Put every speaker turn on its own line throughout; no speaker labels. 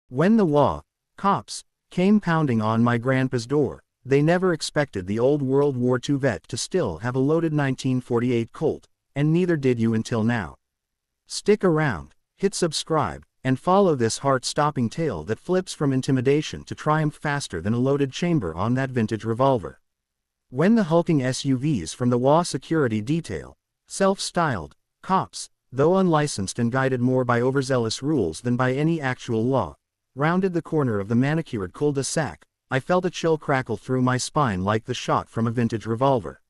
When the cops came pounding on my grandpa's door, they never expected the old World War II vet to still have a loaded 1948 Colt, and neither did you until now. Stick around, hit subscribe, and follow this heart-stopping tale that flips from intimidation to triumph faster than a loaded chamber on that vintage revolver. When the hulking SUVs from the HOA security detail, self-styled cops, though unlicensed and guided more by overzealous rules than by any actual law, rounded the corner of the manicured cul-de-sac, I felt a chill crackle through my spine like the shot from a vintage revolver.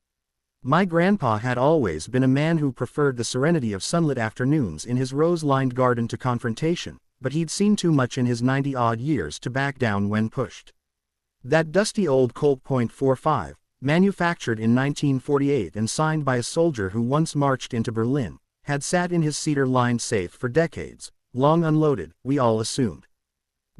My grandpa had always been a man who preferred the serenity of sunlit afternoons in his rose-lined garden to confrontation, but he'd seen too much in his 90-odd years to back down when pushed. That dusty old Colt .45, manufactured in 1948 and signed by a soldier who once marched into Berlin, had sat in his cedar-lined safe for decades, long unloaded, we all assumed.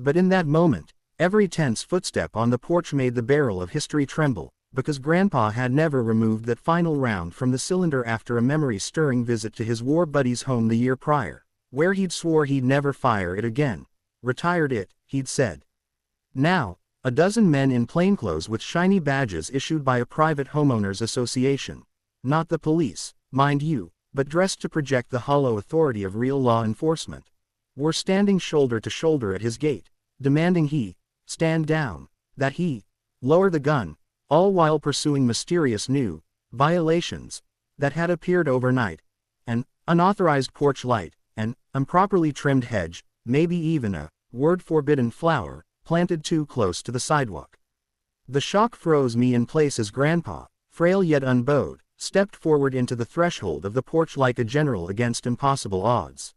But in that moment, every tense footstep on the porch made the barrel of history tremble, because Grandpa had never removed that final round from the cylinder after a memory-stirring visit to his war buddy's home the year prior, where he'd swore he'd never fire it again. Retired it, he'd said. Now, a dozen men in plainclothes with shiny badges issued by a private homeowners association, not the police, mind you, but dressed to project the hollow authority of real law enforcement, were standing shoulder to shoulder at his gate, demanding he stand down, that he lower the gun, all while pursuing mysterious new violations that had appeared overnight: an unauthorized porch light, an improperly trimmed hedge, maybe even a word-forbidden flower planted too close to the sidewalk. The shock froze me in place as Grandpa, frail yet unbowed, stepped forward into the threshold of the porch like a general against impossible odds.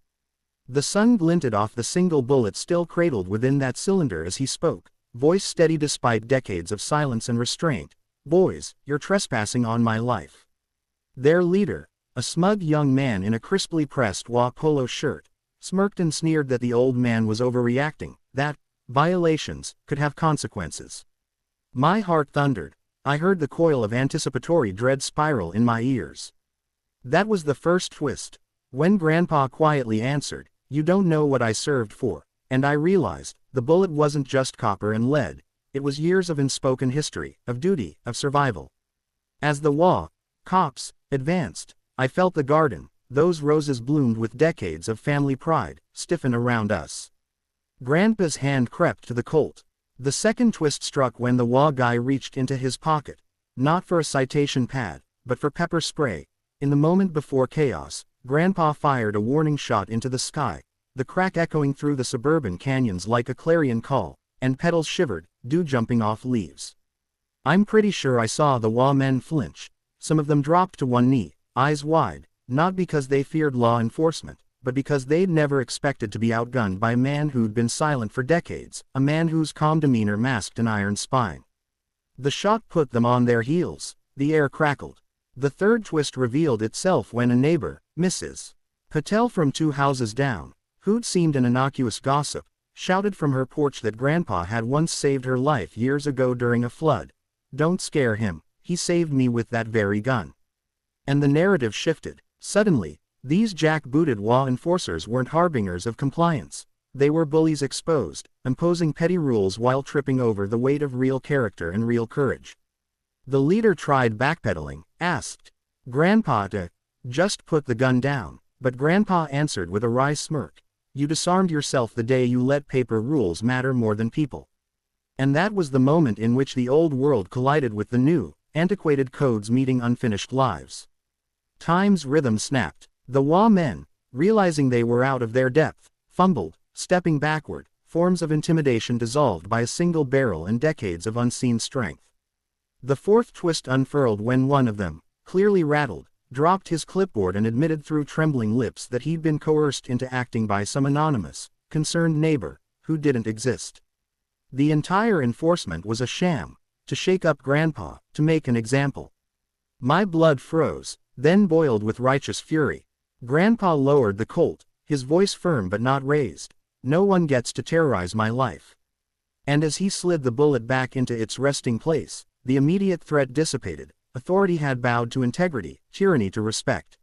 The sun glinted off the single bullet still cradled within that cylinder as he spoke, voice steady despite decades of silence and restraint. "Boys, you're trespassing on my life." Their leader, a smug young man in a crisply pressed HOA polo shirt, smirked and sneered that the old man was overreacting, that violations could have consequences. My heart thundered. I heard the coil of anticipatory dread spiral in my ears. That was the first twist. When Grandpa quietly answered, "You don't know what I served for," and I realized, the bullet wasn't just copper and lead, it was years of unspoken history, of duty, of survival. As the HOA cops advanced, I felt the garden, those roses bloomed with decades of family pride, stiffen around us. Grandpa's hand crept to the Colt. The second twist struck when the HOA guy reached into his pocket, not for a citation pad, but for pepper spray. In the moment before chaos, Grandpa fired a warning shot into the sky, the crack echoing through the suburban canyons like a clarion call, and petals shivered, dew jumping off leaves. I'm pretty sure I saw the HOA men flinch. Some of them dropped to one knee, eyes wide, not because they feared law enforcement, but because they'd never expected to be outgunned by a man who'd been silent for decades, a man whose calm demeanor masked an iron spine. The shot put them on their heels. The air crackled. The third twist revealed itself when a neighbor, Mrs. Patel from 2 houses down, who'd seemed an innocuous gossip, shouted from her porch that Grandpa had once saved her life years ago during a flood. "Don't scare him, he saved me with that very gun." And the narrative shifted. Suddenly, these jack-booted HOA enforcers weren't harbingers of compliance. They were bullies exposed, imposing petty rules while tripping over the weight of real character and real courage. The leader tried backpedaling, asked Grandpa to just put the gun down, but Grandpa answered with a wry smirk, "You disarmed yourself the day you let paper rules matter more than people." And that was the moment in which the old world collided with the new, antiquated codes meeting unfinished lives. Time's rhythm snapped. The HOA men, realizing they were out of their depth, fumbled, stepping backward, forms of intimidation dissolved by a single barrel and decades of unseen strength. The fourth twist unfurled when one of them, clearly rattled, dropped his clipboard and admitted through trembling lips that he'd been coerced into acting by some anonymous, concerned neighbor, who didn't exist. The entire enforcement was a sham, to shake up Grandpa, to make an example. My blood froze, then boiled with righteous fury. Grandpa lowered the Colt, his voice firm but not raised. "No one gets to terrorize my life." And as he slid the bullet back into its resting place, the immediate threat dissipated. Authority had bowed to integrity, tyranny to respect.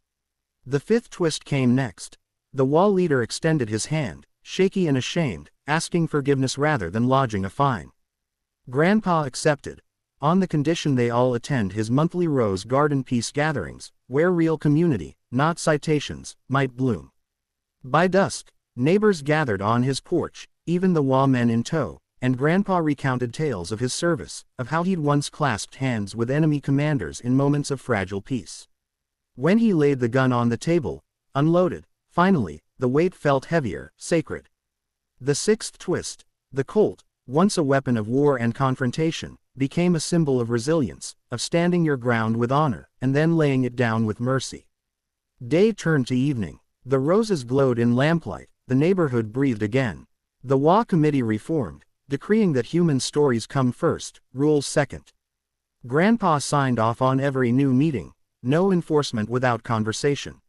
The fifth twist came next. The HOA leader extended his hand, shaky and ashamed, asking forgiveness rather than lodging a fine. Grandpa accepted, on the condition they all attend his monthly Rose Garden peace gatherings, where real community, not citations, might bloom. By dusk, neighbors gathered on his porch, even the HOA men in tow, and Grandpa recounted tales of his service, of how he'd once clasped hands with enemy commanders in moments of fragile peace. When he laid the gun on the table, unloaded, finally, the weight felt heavier, sacred. The sixth twist, the Colt, once a weapon of war and confrontation, became a symbol of resilience, of standing your ground with honor, and then laying it down with mercy. Day turned to evening. The roses glowed in lamplight, the neighborhood breathed again. The HOA committee reformed, decreeing that human stories come first, rules second. Grandpa signed off on every new meeting, no enforcement without conversation.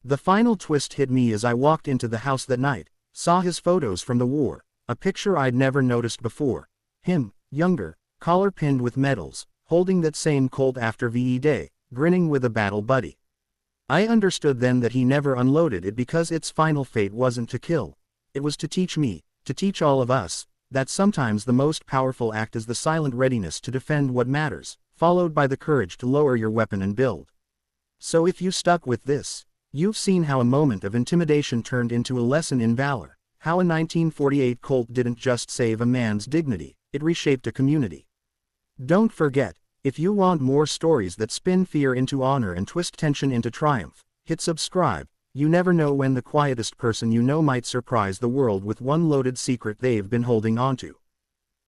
The final twist hit me as I walked into the house that night, saw his photos from the war, a picture I'd never noticed before. Him, younger, collar pinned with medals, holding that same Colt after VE Day, grinning with a battle buddy. I understood then that he never unloaded it because its final fate wasn't to kill. It was to teach me, to teach all of us, that sometimes the most powerful act is the silent readiness to defend what matters, followed by the courage to lower your weapon and build. So if you stuck with this, you've seen how a moment of intimidation turned into a lesson in valor, how a 1948 Colt didn't just save a man's dignity, it reshaped a community. Don't forget, if you want more stories that spin fear into honor and twist tension into triumph, hit subscribe. You never know when the quietest person you know might surprise the world with one loaded secret they've been holding onto.